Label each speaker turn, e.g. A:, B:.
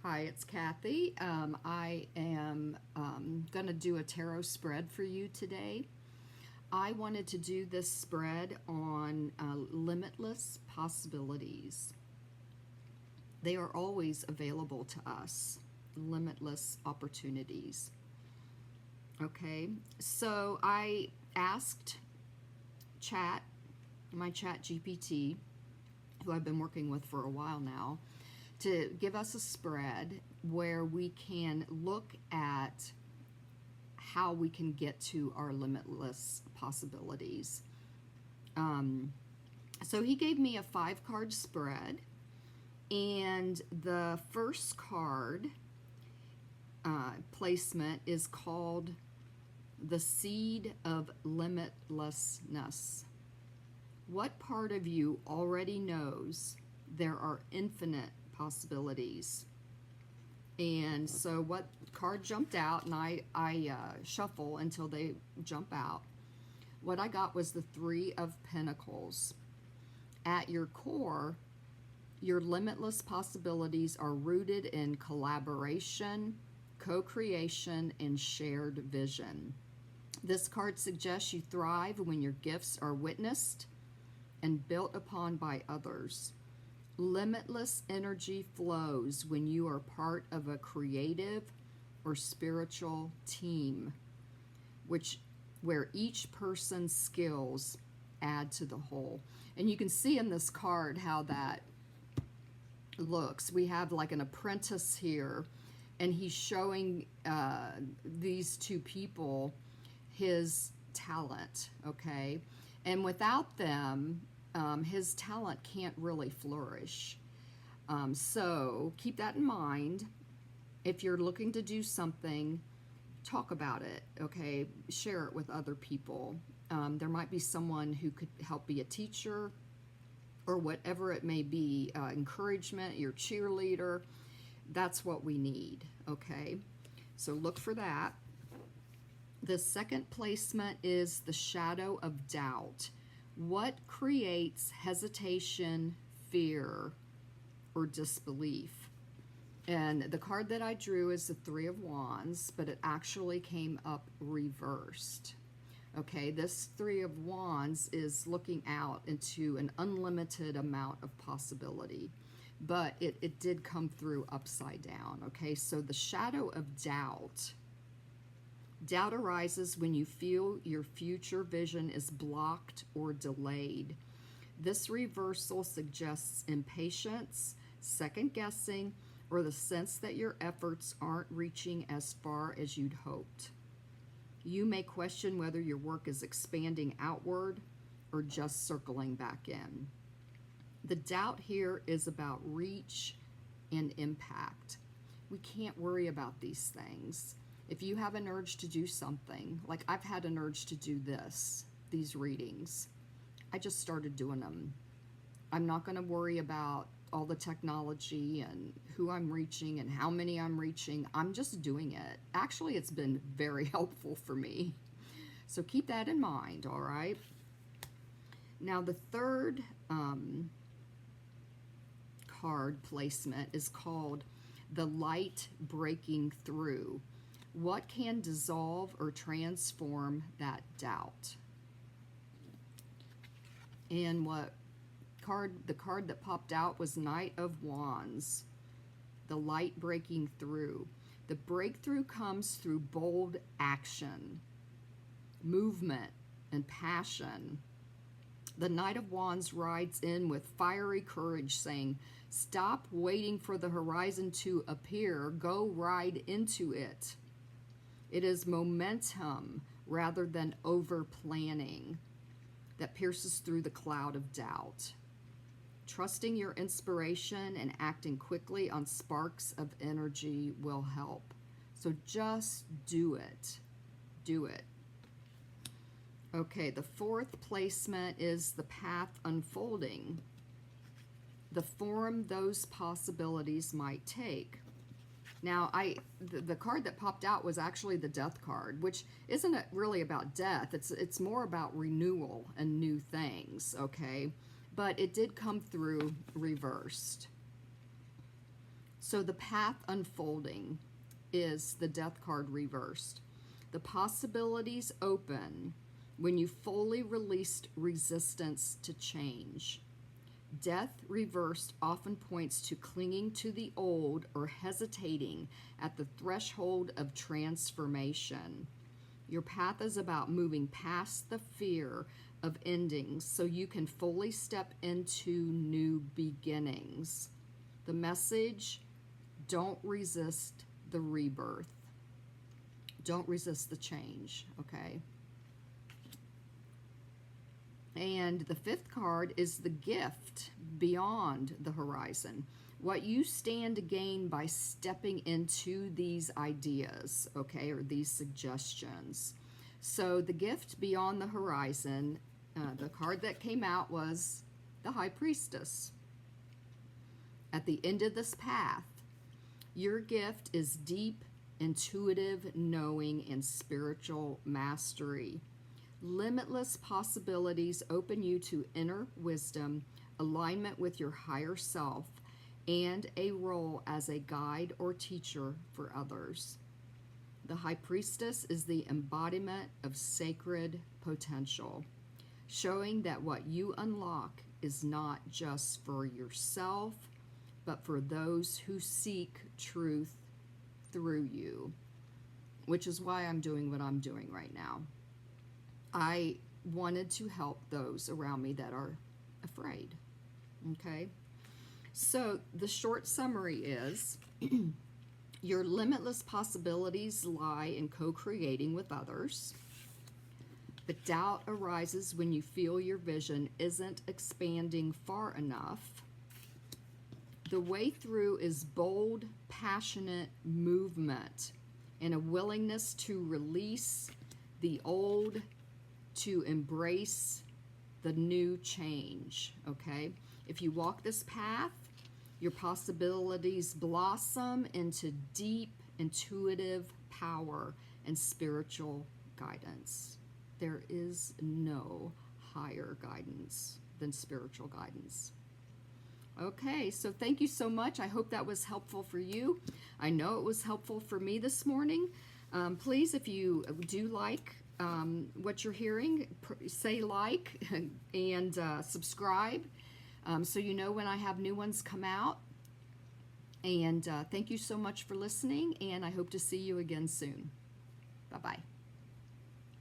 A: Hi, it's Kathy. I am going to do a tarot spread for you today. I wanted to do this spread on limitless possibilities. They are always available to us, limitless opportunities. Okay, so I asked chat, my chat GPT, who I've been working with for a while now, to give us a spread where we can look at how we can get to our limitless possibilities. So he gave me a 5-card spread, and the first card placement is called the Seed of Limitlessness. What part of you already knows there are infinite possibilities? And so what card jumped out, and I shuffle until they jump out. What I got was the Three of Pentacles. At your core, your limitless possibilities are rooted in collaboration, co-creation, and shared vision. This card suggests you thrive when your gifts are witnessed and built upon by others. Limitless energy flows when you are part of a creative or spiritual team, where each person's skills add to the whole. And you can see in this card how that looks. We have like an apprentice here, and he's showing these two people his talent, okay? And without them, his talent can't really flourish. So keep that in mind. If you're looking to do something, talk about it, okay? Share it with other people. There might be someone who could help be a teacher or whatever it may be, encouragement, your cheerleader. That's what we need, okay? So look for that. The second placement is the Shadow of Doubt. What creates hesitation, fear, or disbelief? And the card that I drew is the Three of Wands, but it actually came up reversed. Okay, this Three of Wands is looking out into an unlimited amount of possibility, but it did come through upside down. Okay, so the Shadow of Doubt. Doubt arises when you feel your future vision is blocked or delayed. This reversal suggests impatience, second guessing, or the sense that your efforts aren't reaching as far as you'd hoped. You may question whether your work is expanding outward or just circling back in. The doubt here is about reach and impact. We can't worry about these things. If you have an urge to do something, like I've had an urge to do these readings, I just started doing them. I'm not going to worry about all the technology and who I'm reaching and how many I'm reaching. I'm just doing it. Actually, it's been very helpful for me. So keep that in mind, all right? Now, the third card placement is called the Light Breaking Through. What can dissolve or transform that doubt? And the card that popped out was Knight of Wands, the light breaking through. The breakthrough comes through bold action, movement, and passion. The Knight of Wands rides in with fiery courage, saying, "Stop waiting for the horizon to appear. Go ride into it." It is momentum rather than over-planning that pierces through the cloud of doubt. Trusting your inspiration and acting quickly on sparks of energy will help. So just do it. Do it. Okay, the fourth placement is the path unfolding. The form those possibilities might take. Now, the card that popped out was actually the Death card, which isn't really about death. It's more about renewal and new things, okay? But it did come through reversed. So the path unfolding is the death card reversed. The possibilities open when you fully released resistance to change. Death reversed often points to clinging to the old or hesitating at the threshold of transformation. Your path is about moving past the fear of endings so you can fully step into new beginnings. The message: don't resist the rebirth. Don't resist the change, okay? And the fifth card is the gift beyond the horizon. What you stand to gain by stepping into these ideas, okay, or these suggestions. So the gift beyond the horizon, the card that came out was the High Priestess. At the end of this path, your gift is deep, intuitive knowing and spiritual mastery. Limitless possibilities open you to inner wisdom, alignment with your higher self, and a role as a guide or teacher for others. The High Priestess is the embodiment of sacred potential, showing that what you unlock is not just for yourself, but for those who seek truth through you, which is why I'm doing what I'm doing right now. I wanted to help those around me that are afraid, okay? So the short summary is your limitless possibilities lie in co-creating with others. But doubt arises when you feel your vision isn't expanding far enough. The way through is bold, passionate movement and a willingness to release the old, to embrace the new change, okay? If you walk this path, your possibilities blossom into deep, intuitive power and spiritual guidance. There is no higher guidance than spiritual guidance. Okay, so thank you so much. I hope that was helpful for you. I know it was helpful for me this morning. Please, if you do like what you're hearing, say like and subscribe so you know when I have new ones come out. And thank you so much for listening, and I hope to see you again soon. Bye-bye.